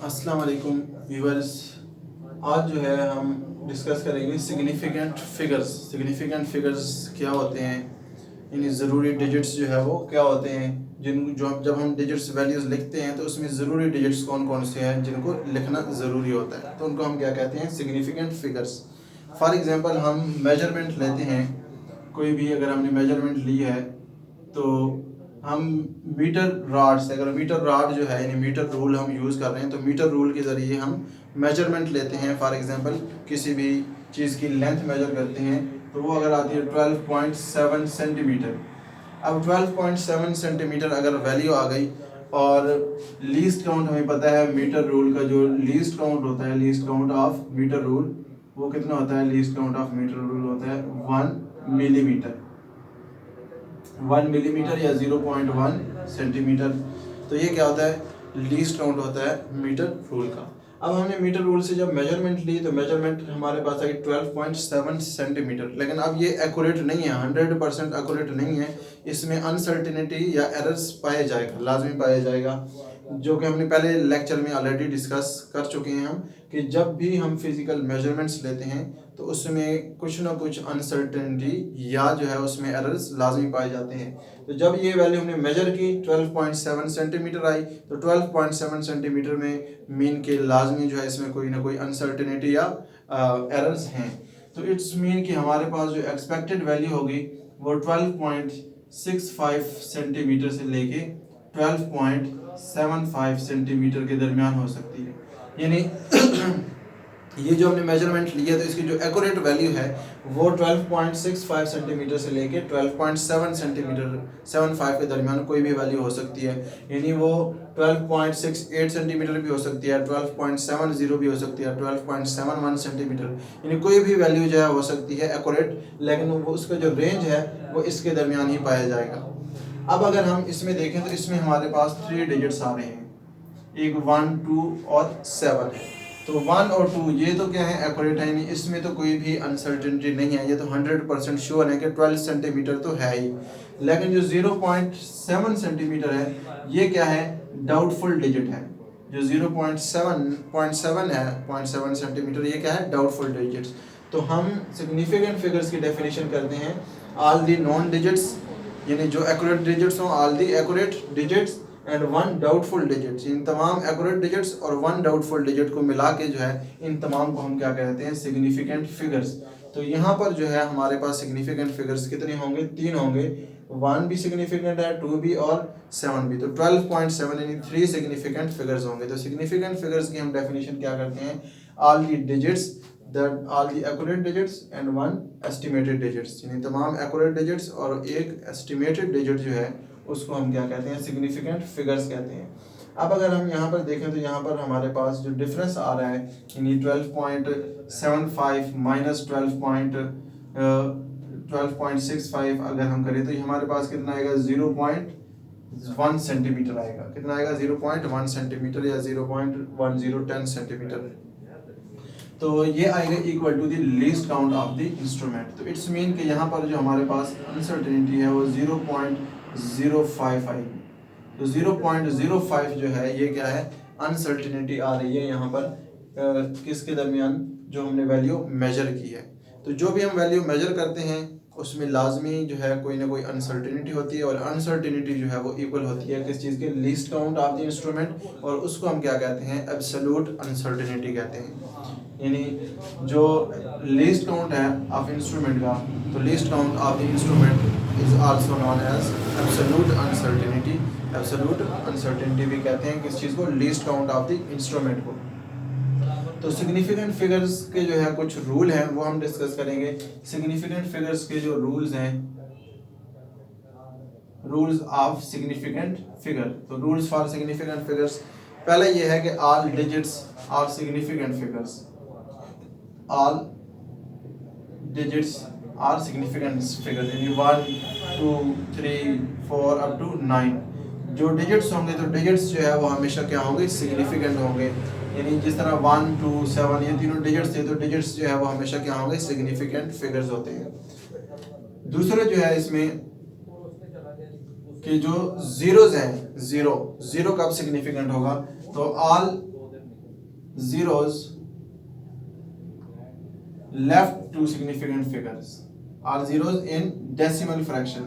अस्सलाम वालेकुम व्यूअर्स। आज जो है हम डिस्कस करेंगे सिग्निफिकेंट फिगर्स। सिग्निफिकेंट फिगर्स क्या होते हैं, यानी ज़रूरी डिजिट्स जो है वो क्या होते हैं, जब हम डिजिट्स वैल्यूज़ लिखते हैं तो उसमें ज़रूरी डिजिट्स कौन कौन से हैं जिनको लिखना ज़रूरी होता है, तो उनको हम क्या कहते हैं, सिग्निफिकेंट फिगर्स। फॉर एग्ज़ाम्पल हम मेजरमेंट लेते हैं, कोई भी अगर हमने मेजरमेंट ली है तो हम मीटर रॉड से, अगर मीटर रॉड जो है यानी मीटर रूल हम यूज़ कर रहे हैं तो मीटर रूल के ज़रिए हम मेजरमेंट लेते हैं। फॉर एग्जांपल किसी भी चीज़ की लेंथ मेजर करते हैं तो वो अगर आती है 12.7 सेंटीमीटर। अब 12.7 सेंटीमीटर अगर वैल्यू आ गई और लीस्ट काउंट हमें पता है, मीटर रूल का जो लीस्ट काउंट होता है, least count of metre rule वो कितना होता है, least count of metre rule होता है 1 मिलीमीटर। 1 मिलीमीटर या 0.1 सेंटीमीटर। तो ये क्या होता है, लीस्ट काउंट होता है मीटर रूल का। अब हमने मीटर रूल से जब मेजरमेंट ली तो मेजरमेंट हमारे पास आई 12.7 सेंटीमीटर, लेकिन अब ये एक्यूरेट नहीं है, 100% एक्यूरेट नहीं है। इसमें अनसर्टिनिटी या एरर्स पाया जाएगा, लाजमी पाया जाएगा, जो कि हमने पहले लेक्चर में ऑलरेडी डिस्कस कर चुके हैं हम, कि जब भी हम फिजिकल मेजरमेंट्स लेते हैं तो उसमें कुछ ना कुछ अनसर्टेनिटी या जो है उसमें एरर्स लाजमी पाए जाते हैं। तो जब ये वैल्यू हमने मेजर की 12.7 सेंटीमीटर आई, तो 12.7 सेंटीमीटर में मीन के लाजमी जो है इसमें कोई ना कोई अनसर्टेनिटी या एरर्स हैं। तो इट्स मीन कि हमारे पास जो एक्सपेक्टेड वैल्यू होगी वो 12.65 सेंटीमीटर से लेके 12.75 सेंटीमीटर के दरमियान हो सकती है। यानी ये जो हमने मेजरमेंट लिया तो इसकी जो एक्यूरेट वैल्यू है वो 12.65 सेंटीमीटर से लेके 12.7 सेंटीमीटर 75 के दरमियान कोई भी वैल्यू हो सकती है। यानी वो 12.68 सेंटीमीटर भी हो सकती है, 12.70 भी हो सकती है, 12.71 सेंटीमीटर, यानी कोई भी वैल्यू जो है हो सकती है एक्यूरेट, लेकिन वो उसका जो रेंज है वो इसके दरमियान ही पाया जाएगा। अब अगर हम इसमें देखें तो इसमें हमारे पास 3 डिजिट्स आ रहे हैं, एक 1, 2 और 7 है। तो 1 और 2 ये तो क्या है, एक्यूरेट है, नहीं इसमें तो कोई भी अनसर्टेनिटी नहीं है, ये तो 100% श्योर है कि 12 सेंटीमीटर तो है ही। लेकिन जो 0.7 सेंटीमीटर है ये क्या है, डाउटफुल डिजिट है। जो 0.7 है, 0.7 सेंटीमीटर, ये क्या है, डाउटफुल डिजिट्स। तो हम सिग्निफिकेंट फिगर्स की डेफिनेशन करते हैं, ऑल दी नॉन डिजिट्स, यानी जो एक्यूरेट डिजिट्स हों, all the accurate digits and 1 doubtful digits, इन तमाम एक्यूरेट डिजिट्स और 1 डाउटफुल डिजिट को मिला के जो है इन तमाम को हम क्या कहते हैं, सिग्निफिकेंट फिगर्स। तो यहाँ पर जो है हमारे पास सिग्निफिकेंट फिगर्स कितने होंगे, 3 होंगे। 1 भी सिग्निफिकेंट है, 2 भी और 7 भी, तो 12.7 यानी 3 सिग्निफिकेंट फिगर्स होंगे। तो सिग्निफिकेंट फिगर्स की हम डेफिनेशन क्या करते हैं, all the digits that all the accurate digits and 1 estimated digits, यानी तमाम एक्यूरेट डिजिट्स और एक एस्टिमेटेड डिजिट जो है उसको हम क्या कहते हैं, सिग्निफिकेंट फिगर्स कहते हैं। अब अगर हम यहाँ पर देखें तो यहाँ पर हमारे पास जो डिफरेंस आ रहा है, यानी 12.75 माइनस 12.65 अगर हम करें तो ये हमारे पास कितना आएगा, 0.1 सेंटीमीटर आएगा। कितना आएगा, 0.1 सेंटीमीटर या 0.1010 सेंटीमीटर। तो ये आएगा equal to the least count of the instrument. तो इट्स मीन कि यहाँ पर जो हमारे पास अनसर्टेनिटी है वो 0.05 आएगी। तो 0.05 जो है ये क्या है, अनसर्टेनिटी आ रही है यहाँ पर किसके दरमियान, जो हमने वैल्यू मेजर की है। तो जो भी हम वैल्यू मेजर करते हैं उसमें लाजमी जो है कोई ना कोई अनसर्टेनिटी होती है, और अनसर्टेनिटी जो है वो इक्वल होती है किस चीज़ के, least count of the instrument, और उसको हम क्या कहते हैं, एब्सोल्यूट अनसर्टेनिटी कहते हैं। यानी जो लीस्ट काउंट है ऑफ इंस्ट्रूमेंट का, तो least count of the instrument is also known as absolute uncertainty. Absolute uncertainty भी कहते हैं किस चीज़ को, least count of the instrument को। तो सिग्निफिकेंट फिगर्स के जो है कुछ रूल हैं वो हम डिस्कस करेंगे। सिग्निफिकेंट फिगर्स के जो रूल्स हैं, रूल्स ऑफ सिग्निफिकेंट फिगर। तो रूल्स फॉर सिग्निफिकेंट फिगर्स, पहला ये है कि all digits are significant figures. All digits are significant figure, यानी 1, 2, 3, 4 अप टू 9 जो डिजिट्स होंगे, तो डिजिट्स जो है वो हमेशा क्या होंगे, सिग्निफिकेंट होंगे। यानी जिस तरह 1, 2, 7 ये तीनों डिजिट्स थे, तो डिजिट्स जो है वो हमेशा क्या होंगे, सिग्निफिकेंट फिगर्स होते हैं। दूसरे जो है इसमें कि जो जीरोज हैं, जीरो कब सिग्निफिकेंट होगा, तो all zeros left to significant figures, all zeros in decimal fraction,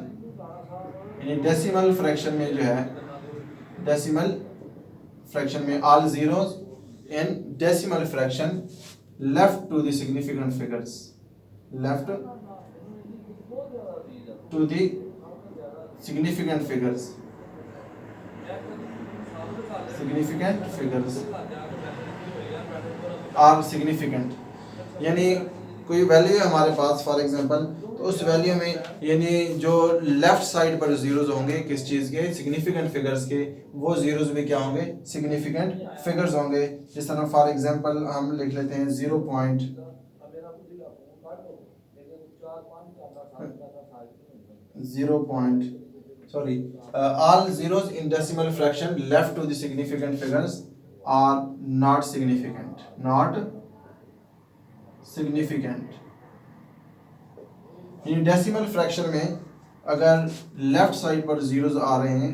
यानी डेसिमल फ्रैक्शन में जो है, डेसिमल फ्रैक्शन में all zeros in decimal fraction left to the significant figures, left to the significant figures, significant figures are significant, यानी कोई value है हमारे पास for example, तो उस वैल्यू में यानी जो लेफ्ट साइड पर जीरोस होंगे किस चीज़ के, सिग्निफिकेंट फिगर्स के, वो जीरोस भी क्या होंगे, सिग्निफिकेंट फिगर्स होंगे। जिस तरह फॉर एग्जांपल हम लिख लेते हैं 0. All zeros in decimal fraction left to the significant figures are not significant, not significant। यानी डेसिमल फ्रैक्शन में अगर लेफ्ट साइड पर जीरोस आ रहे हैं,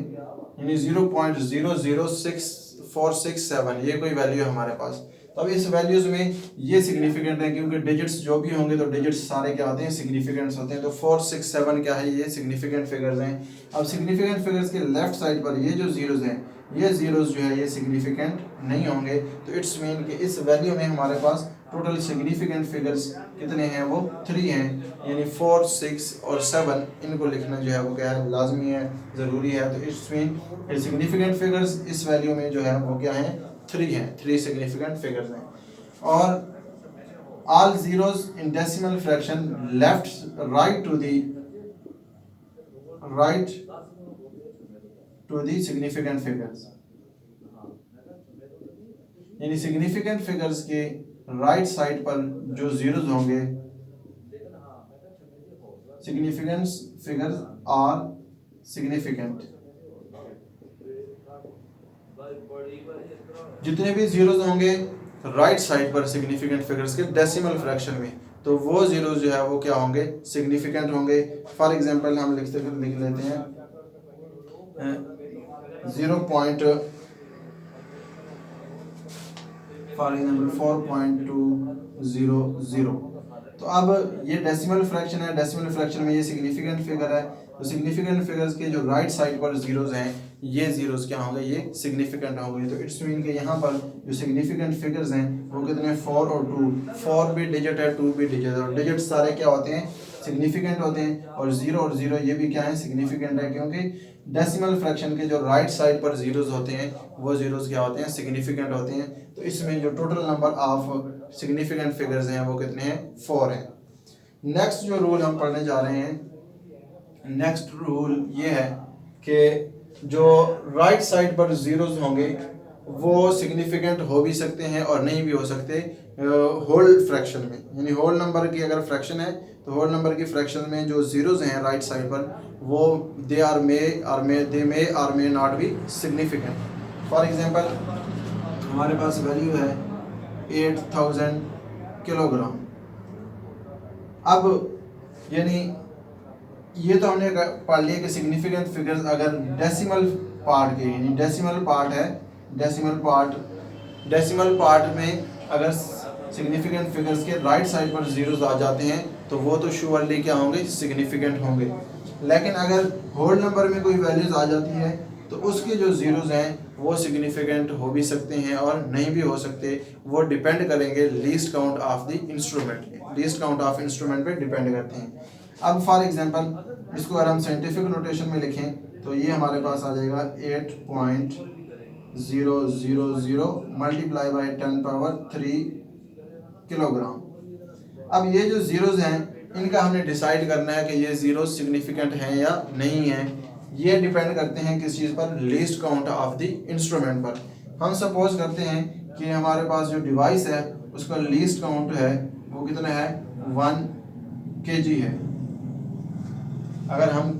यानी 0.006467, ये कोई वैल्यू है हमारे पास, तो अब इस वैल्यूज में ये सिग्निफिकेंट है क्योंकि डिजिट्स जो भी होंगे तो डिजिट्स सारे क्या होते हैं, सिग्निफिकेंट्स होते हैं। तो 467 क्या है, ये सिग्निफिकेंट फिगर्स हैं। अब सिग्निफिकेंट फिगर्स के लेफ्ट साइड पर ये जो जीरोस हैं, ये जीरोस जो है ये सिग्निफिकेंट नहीं होंगे, तो इट्स मीन कि इस वैल्यू में हमारे पास टोटल सिग्निफिकेंट फिगर्स कितने हैं, वो 3 हैं, यानी 4, 6 और 7 इनको लिखना जो है वो क्या है, लाजमी है, ज़रूरी है। तो इट्स मीन सिग्निफिकेंट फिगर्स इस वैल्यू में जो है वो क्या है, 3 हैं, 3 सिग्निफिकेंट फिगर्स हैं। और all zeros in decimal fraction left right to the significant figures, यानी सिग्निफिकेंट फिगर्स के राइट साइड पर जो जीरोस होंगे, सिग्निफिकेंट फिगर्स आर सिग्निफिकेंट, जितने भी जीरोस होंगे राइट साइड पर सिग्निफिकेंट फिगर्स के डेसिमल फ्रैक्शन में, तो वो जीरोस जो है वो क्या होंगे, सिग्निफिकेंट होंगे। फॉर एग्जांपल हम लिख लेते हैं 4.200। तो अब ये डेसिमल फ्रैक्शन है, डेसिमल फ्रैक्शन में ये सिग्निफिकेंट फिगर है, तो सिग्निफिकेंट फिगर्स के जो राइट साइड पर जीरोस हैं, ये जीरोस क्या होंगे, ये सिग्निफिकेंट होंगे। तो इट्स मीन कि यहाँ पर जो सिग्निफिकेंट फिगर्स हैं वो कितने हैं, 4 और 2, 4 भी डिजिट है, 2 भी डिजिट है, और डिजिट सारे क्या होते हैं, सिग्निफिकेंट होते हैं। और 0 और 0 ये भी क्या है, सिग्निफिकेंट है, क्योंकि डेसिमल फ्रैक्शन के जो राइट साइड पर जीरोस होते हैं वो जीरोस क्या होते हैं, सिग्निफिकेंट होते हैं। तो इसमें जो total number of significant figures हैं वो कितने हैं, 4 हैं। नेक्स्ट जो रूल हम पढ़ने जा रहे हैं, नेक्स्ट रूल ये है कि जो राइट साइड पर जीरोस होंगे वो सिग्निफिकेंट हो भी सकते हैं और नहीं भी हो सकते होल फ्रैक्शन में, यानी होल नंबर की अगर फ्रैक्शन है तो होल नंबर की फ्रैक्शन में जो जीरोस हैं राइट साइड पर वो they may or may not be significant. For example हमारे पास वैल्यू है 8000 किलोग्राम। अब यानी ये तो हमने पढ़ लिया कि सिग्निफिकेंट फिगर्स अगर डेसिमल पार्ट के, यानी डेसिमल पार्ट है, डेसिमल पार्ट में अगर सिग्निफिकेंट फिगर्स के राइट साइड पर जीरोस आ जाते हैं तो वो तो श्योरली क्या होंगे, सिग्निफिकेंट होंगे। लेकिन अगर होल नंबर में कोई वैल्यूज आ जाती है तो उसके जो जीरोस हैं वो सिग्निफिकेंट हो भी सकते हैं और नहीं भी हो सकते, वो डिपेंड करेंगे least count of the instrument पे, लीस्ट काउंट ऑफ इंस्ट्रूमेंट पे डिपेंड करते हैं। अब फॉर एग्जांपल इसको अगर हम साइंटिफिक नोटेशन में लिखें तो ये हमारे पास आ जाएगा 8.000 मल्टीप्लाई बाई 10⁻³ किलोग्राम। अब ये जो जीरोस हैं इनका हमने डिसाइड करना है कि ये जीरो सिग्निफिकेंट हैं या नहीं हैं। ये डिपेंड करते हैं किस चीज़ पर, least count of the instrument पर। हम सपोज करते हैं कि हमारे पास जो डिवाइस है उसका लीस्ट काउंट है वो कितना है, 1 kg है। अगर हम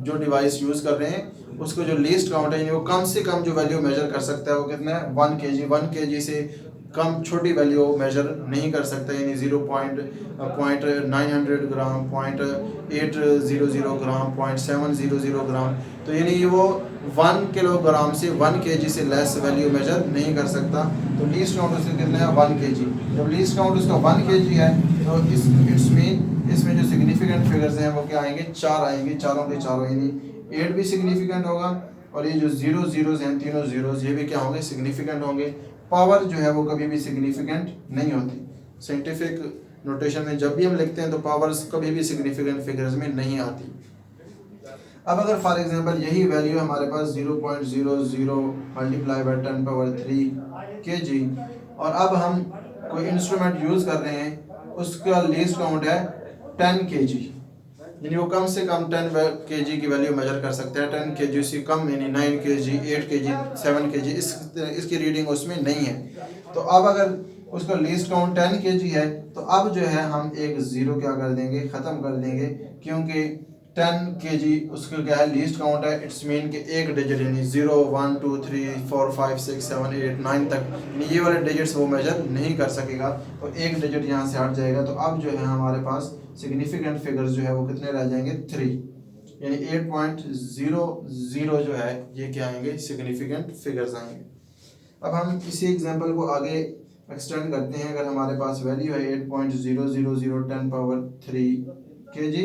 जो डिवाइस यूज़ कर रहे हैं उसको जो लीस्ट काउंट है, यानी वो कम से कम जो वैल्यू मेजर कर सकता है वो कितना है, 1 kg। 1 kg से कम छोटी वैल्यू मेजर नहीं कर सकता, यानी 0.900 ग्राम, 0.800 ग्राम, 0.700 ग्राम। तो यानी वो 1 किलोग्राम से 1 केजी से लेस वैल्यू मेजर नहीं कर सकता। तो लीस्ट काउंट उसका कितना है 1 केजी। जब लीस्ट काउंट उसका 1 केजी है तो इट्स मीन इसमें जो सिग्निफिकेंट फिगर्स हैं वो क्या आएंगे 4 आएंगे, चारों के चारों, यानी 8 भी सिग्निफिकेंट होगा और ये जो जीरोज हैं तीनों जीरोज ये भी क्या होंगे सिग्निफिकेंट होंगे। पावर जो है वो कभी भी सिग्निफिकेंट नहीं होती। साइंटिफिक नोटेशन में जब भी हम लिखते हैं तो पावर्स कभी भी सिग्निफिकेंट फिगर्स में नहीं आती। अब अगर फॉर एग्जांपल यही वैल्यू हमारे पास 0.00 मल्टीप्लाई बाय 10 पावर 3 kg और अब हम कोई इंस्ट्रूमेंट यूज़ कर रहे हैं उसका लीस्ट काउंट है 10 kg, यानी वो कम से कम 10 kg की वैल्यू मेजर कर सकते हैं। 10 kg से कम यानी 9 kg, 8 kg, 7 kg इसकी रीडिंग उसमें नहीं है। तो अब अगर उसका लीस्ट काउंट 10 kg है तो अब जो है हम एक ज़ीरो क्या कर देंगे ख़त्म कर देंगे, क्योंकि 10 kg उसका क्या है लीस्ट काउंट है। इट्स मीन कि एक डिजिट यानी 0 1 2 3 4 5 6 7 8 9 तक यानी ये वाले डिजिट्स वो मेजर नहीं कर सकेगा, तो एक डिजिट यहाँ से हट जाएगा। तो अब जो है हमारे पास सिग्निफिकेंट फिगर्स जो है वो कितने रह जाएंगे 3, यानी 8.00 जो है ये क्या आएंगे सिग्निफिकेंट फिगर्स आएंगे। अब हम इसी एग्जांपल को आगे एक्सटेंड करते हैं। अगर हमारे पास वैल्यू है 8.000 10 पावर 3 kg,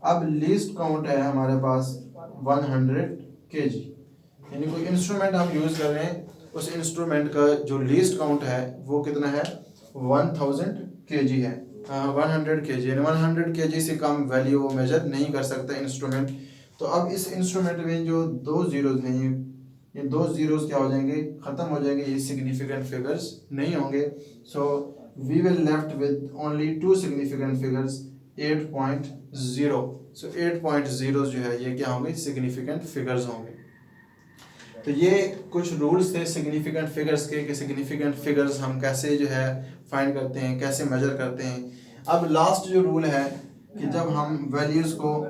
अब लीस्ट काउंट है हमारे पास 100 kg, यानी कोई इंस्ट्रूमेंट हम यूज़ कर रहे हैं उस इंस्ट्रूमेंट का जो लीस्ट काउंट है वो कितना है 1000 kg है, 100 kg, यानी 100 kg से कम वैल्यू वो मेजर नहीं कर सकता इंस्ट्रूमेंट। तो अब इस इंस्ट्रूमेंट में जो दो जीरोज हैं ये दो जीरोज क्या हो जाएंगे ख़त्म हो जाएंगे, ये सिग्निफिकेंट फिगर्स नहीं होंगे। So we will left with only 2 significant figures 8.0। So 8.0 जो है ये क्या होंगे सिग्निफिकेंट फिगर्स होंगे। तो ये कुछ रूल्स थे सिग्निफिकेंट फिगर्स के कि सिग्निफिकेंट फिगर्स हम कैसे जो है फाइंड करते हैं, कैसे मेजर करते हैं। अब लास्ट जो रूल है कि जब हम वैल्यूज़ को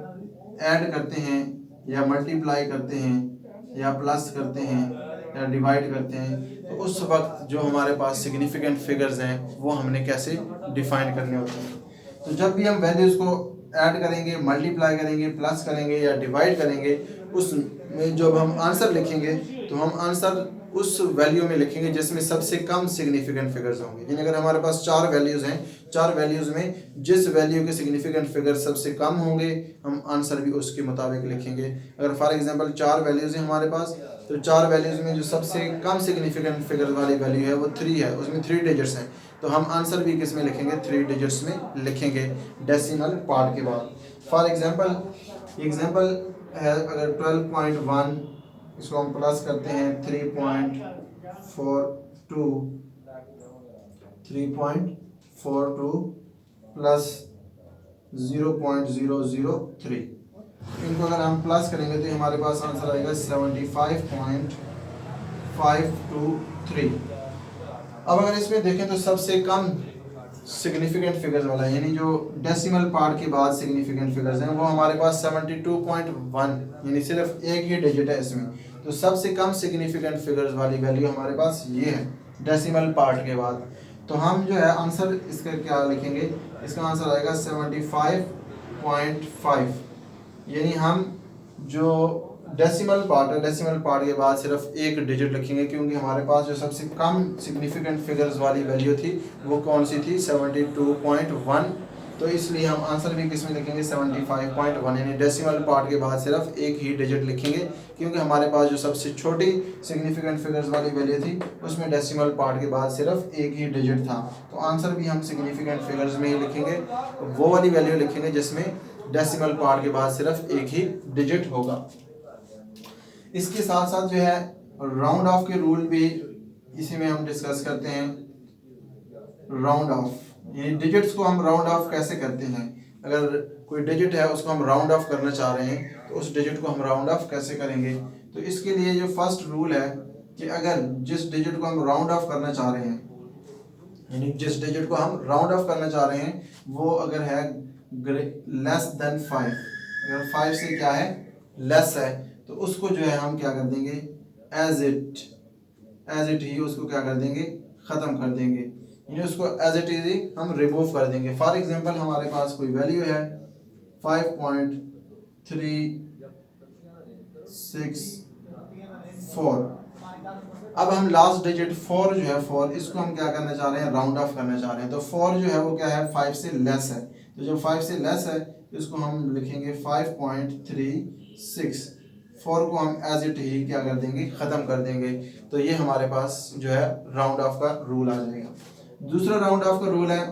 ऐड करते हैं या मल्टीप्लाई करते हैं या प्लस करते हैं या डिवाइड करते हैं तो उस वक्त जो हमारे पास सिग्निफिकेंट फिगर्स हैं वो हमने कैसे डिफाइन करने होते हैं। तो जब भी हम वैल्यूज़ को ऐड करेंगे, मल्टीप्लाई करेंगे, प्लस करेंगे या डिवाइड करेंगे, उसमें जब हम आंसर लिखेंगे तो हम आंसर उस वैल्यू में लिखेंगे जिसमें सबसे कम सिग्निफिकेंट फिगर्स होंगे। यानी अगर हमारे पास 4 वैल्यूज़ हैं, 4 वैल्यूज़ में जिस वैल्यू के सिग्निफिकेंट फिगर सबसे कम होंगे हम आंसर भी उसके मुताबिक लिखेंगे। अगर फॉर एग्जांपल 4 वैल्यूज़ हैं हमारे पास तो 4 वैल्यूज़ में जो सबसे कम सिग्निफिकेंट फिगर वाली वैल्यू है वो 3 है, उसमें 3 डिजिट्स हैं, तो हम आंसर भी किस में लिखेंगे 3 डिजिट्स में लिखेंगे डेसिमल पार्ट के बाद। फॉर एग्जांपल है अगर 12.1 इसको हम प्लस करते हैं 3.42 प्लस 0.003, इनको अगर हम प्लस करेंगे तो हमारे पास आंसर आएगा 75.523। अब अगर इसमें देखें तो सबसे कम सिग्निफिकेंट फिगर्स वाला है, यानी जो डेसिमल पार्ट के बाद सिग्निफिकेंट फिगर्स हैं वो हमारे पास 72.1, यानी सिर्फ एक ही डिजिट है इसमें। तो सबसे कम सिग्निफिकेंट फिगर्स वाली वैल्यू हमारे पास ये है डेसिमल पार्ट के बाद। तो हम जो है आंसर इसका क्या लिखेंगे, इसका आंसर आएगा 75.5, यानी हम जो डेसिमल पार्ट है डेसिमल पार्ट के बाद सिर्फ एक डिजिट लिखेंगे, क्योंकि हमारे पास जो सबसे कम सिग्निफिकेंट फिगर्स वाली वैल्यू थी वो कौन सी थी 72.1, तो इसलिए हम आंसर भी किस में लिखेंगे 75.1, यानी डेसिमल पार्ट के बाद सिर्फ एक ही डिजिट लिखेंगे, क्योंकि हमारे पास जो सबसे छोटी सिग्निफिकेंट फिगर्स वाली वैल्यू थी उसमें डेसिमल पार्ट के बाद सिर्फ एक ही डिजिट था। तो आंसर भी हम सिग्निफिकेंट फिगर्स में ही लिखेंगे, वो वाली वैल्यू लिखेंगे जिसमें डेसिमल पार्ट के बाद सिर्फ एक ही डिजिट होगा। इसके साथ साथ जो है राउंड ऑफ के रूल भी इसी में हम डिस्कस करते हैं। राउंड ऑफ यानी डिजिट्स को हम राउंड ऑफ कैसे करते हैं, अगर कोई डिजिट है उसको हम राउंड ऑफ करना चाह रहे हैं तो उस डिजिट को हम राउंड ऑफ कैसे करेंगे। तो इसके लिए जो फर्स्ट रूल है कि अगर जिस डिजिट को हम राउंड ऑफ करना चाह रहे हैं, यानी जिस डिजिट को हम राउंड ऑफ करना चाह रहे हैं वो अगर है लेस देन 5, अगर 5 से क्या है लेस है, तो उसको जो है हम क्या कर देंगे एज इट ही उसको क्या कर देंगे ख़त्म कर देंगे, यानी उसको एज इट इज ही हम रिमूव कर देंगे। फॉर एग्जांपल हमारे पास कोई वैल्यू है 5.365 4। अब हम लास्ट डिजिट 4 जो है 4, इसको हम क्या करना चाह रहे हैं, राउंड ऑफ करना चाह रहे हैं। तो 4 जो है वो क्या है, 5 से लेस है। तो जब 5 से लेस है तो इसको हम लिखेंगे 5.36। 4 को हम एज इट ही क्या कर देंगे, ख़त्म कर देंगे। तो ये हमारे पास जो है राउंड ऑफ का रूल आ जाएगा। दूसरा राउंड ऑफ का रूल है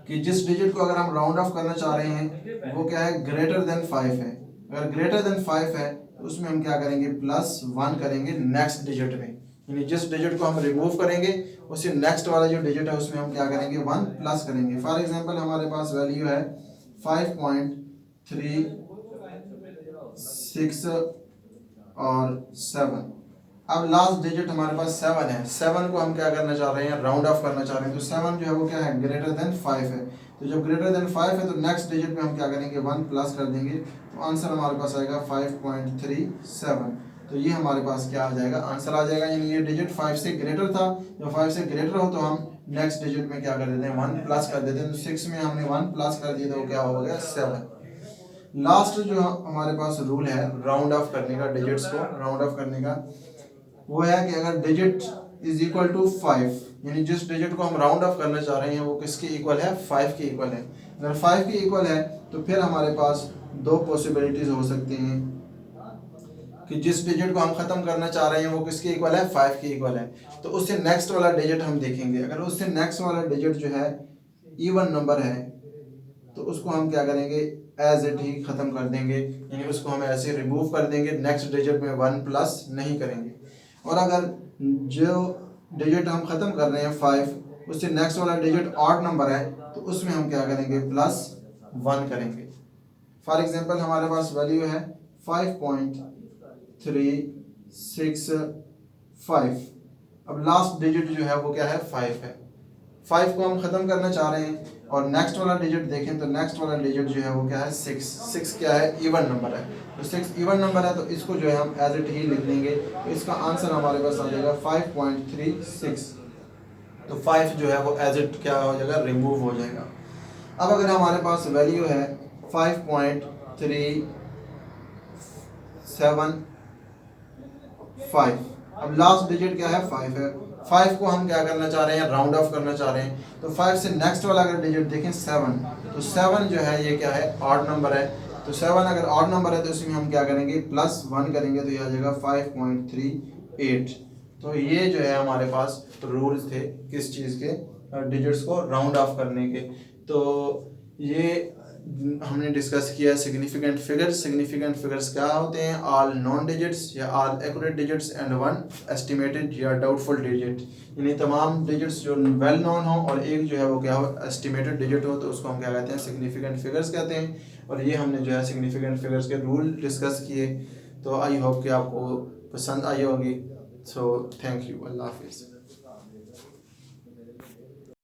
कि जिस डिजिट को अगर हम राउंड ऑफ करना चाह रहे हैं वो क्या है, ग्रेटर देन 5 है। अगर ग्रेटर देन 5 है तो उसमें हम क्या करेंगे, +1 करेंगे नेक्स्ट डिजिट में। यानी जिस डिजिट को हम रिमूव करेंगे उससे नेक्स्ट वाला जो डिजिट है उसमें हम क्या करेंगे, 1 प्लस करेंगे। फॉर एग्जांपल हमारे पास वैल्यू है 5.36 और 7। अब लास्ट डिजिट हमारे पास 7 है। 7 को हम क्या करना चाह रहे हैं, राउंड ऑफ करना चाह रहे हैं। तो 7 जो है वो क्या है, ग्रेटर देन 5 है। तो जब ग्रेटर देन 5 है तो नेक्स्ट डिजिट में हम क्या करेंगे, 1 प्लस कर देंगे। तो आंसर हमारे पास आएगा 5.37। तो ये हमारे पास क्या आ जाएगा, आंसर आ जाएगा। यानी ये डिजिट 5 से ग्रेटर था। जब 5 से ग्रेटर हो तो हम नेक्स्ट डिजिट में क्या कर देते हैं, 1 प्लस कर देते हैं। तो 6 में हमने 1 प्लस कर दिया तो वो क्या हो गया, 7। लास्ट जो हमारे पास रूल है राउंड ऑफ करने का, डिजिट्स को राउंड ऑफ करने का, वो है कि अगर डिजिट इज इक्वल टू 5, यानी जिस डिजिट को हम राउंड ऑफ करना चाह रहे हैं वो किसके इक्वल है, 5 के इक्वल है। अगर 5 के इक्वल है तो फिर हमारे पास दो पॉसिबिलिटीज हो सकती हैं कि जिस डिजिट को हम खत्म करना चाह रहे हैं वो किसके इक्वल है, 5 के इक्वल है। तो उससे नेक्स्ट वाला डिजिट हम देखेंगे। अगर उससे नेक्स्ट वाला डिजिट जो है इवन नंबर है तो उसको हम क्या करेंगे, एज इट ही खत्म कर देंगे। यानी उसको हम ऐसे रिमूव कर देंगे, नेक्स्ट डिजिट में 1 प्लस नहीं करेंगे। और अगर जो डिजिट हम ख़त्म कर रहे हैं 5, उससे नेक्स्ट वाला डिजिट ऑड नंबर है तो उसमें हम क्या करेंगे, +1 करेंगे। फॉर एग्जांपल हमारे पास वैल्यू है 5.365। अब लास्ट डिजिट जो है वो क्या है, 5 है। 5 को हम ख़त्म करना चाह रहे हैं और नेक्स्ट वाला डिजिट देखें तो नेक्स्ट वाला डिजिट जो है वो क्या है, 6। 6 क्या है, इवन नंबर है। तो 6 इवन नंबर है तो इसको जो है हम एज इट ही लिख देंगे। तो इसका आंसर हमारे पास आ जाएगा 5.36। तो 5 जो है वो एज इट क्या हो जाएगा, रिमूव हो जाएगा। अब अगर हमारे पास वैल्यू है 5.375, अब लास्ट डिजिट क्या है, 5 है। 5 को हम क्या करना चाह रहे हैं, राउंड ऑफ करना चाह रहे हैं। तो 5 से नेक्स्ट वाला अगर डिजिट देखें 7, तो 7 जो है ये क्या है, ऑड नंबर है। तो 7 अगर ऑड नंबर है तो इसमें हम क्या करेंगे, +1 करेंगे तो ये आ जाएगा 5.38। तो ये जो है हमारे पास रूल्स थे किस चीज़ के, डिजिट्स को राउंड ऑफ करने के। तो ये हमने डिस्कस किया सिग्निफिकेंट फिगर्स। सिग्निफिकेंट फिगर्स क्या होते हैं, ऑल नॉन डिजिट्स या all accurate digits and 1 estimated या डाउटफुल डिजिट। यानी तमाम डिजिट्स जो वेल नोन हो और एक जो है वो क्या हो, एस्टिमेटेड डिजिट हो, तो उसको हम क्या कहते हैं, सिग्निफिकेंट फिगर्स कहते हैं। और ये हमने जो है सिग्निफिकेंट फिगर्स के रूल डिस्कस किए। तो आई होप कि आपको पसंद आई होगी। सो थैंक यू, अल्लाह हाफिज़।